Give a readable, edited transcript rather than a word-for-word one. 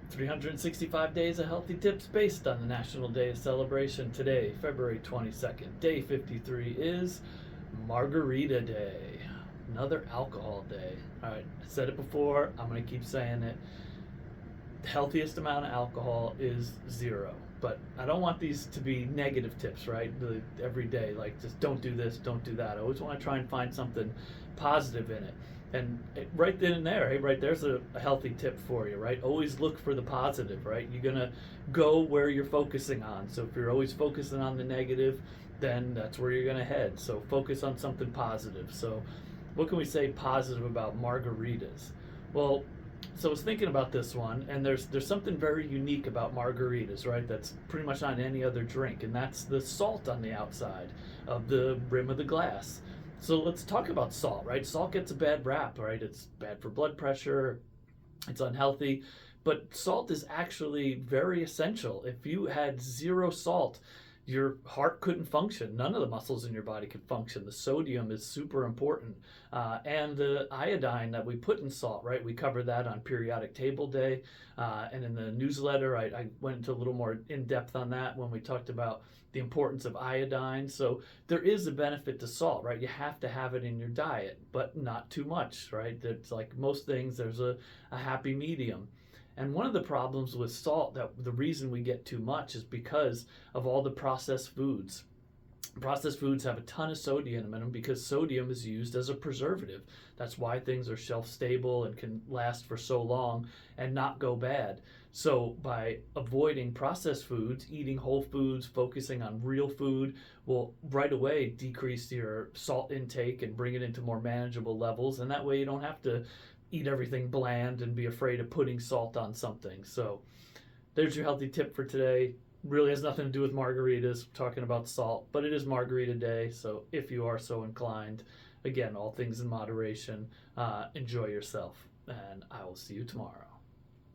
365 days of healthy tips based on the National Day of Celebration today, February 22nd. Day 53 is Margarita Day. Another alcohol day. All right, I said it before, I'm going to keep saying it. The healthiest amount of alcohol is 0. But I don't want these to be negative tips, right? Every day, like just don't do this, don't do that. I always want to try and find something positive in it. And right then and there, hey, right there's a healthy tip for you, right? Always look for the positive, right? You're gonna go where you're focusing on. So if you're always focusing on the negative, then that's where you're gonna head. So focus on something positive. So what can we say positive about margaritas? Well, so I was thinking about this one, and there's something very unique about margaritas, right? That's pretty much on any other drink, and that's the salt on the outside of the rim of the glass. So let's talk about salt, right? Salt gets a bad rap, right? It's bad for blood pressure, it's unhealthy, but salt is actually very essential. If you had 0 salt, your heart couldn't function. None of the muscles in your body could function. The sodium is super important. And the iodine that we put in salt, right? We covered that on periodic table day. And in the newsletter, I went into a little more in depth on that when we talked about the importance of iodine. So there is a benefit to salt, right? You have to have it in your diet, but not too much, right? It's like most things, there's a happy medium. And one of the problems with salt, that the reason we get too much is because of all the processed foods. Processed foods have a ton of sodium in them because sodium is used as a preservative. That's why things are shelf stable and can last for so long and not go bad. So by avoiding processed foods, eating whole foods, focusing on real food will right away decrease your salt intake and bring it into more manageable levels. And that way you don't have to eat everything bland and be afraid of putting salt on something. So there's your healthy tip for today. Really has nothing to do with margaritas, talking about salt, but it is margarita day. So if you are so inclined, again, all things in moderation, enjoy yourself. And I will see you tomorrow.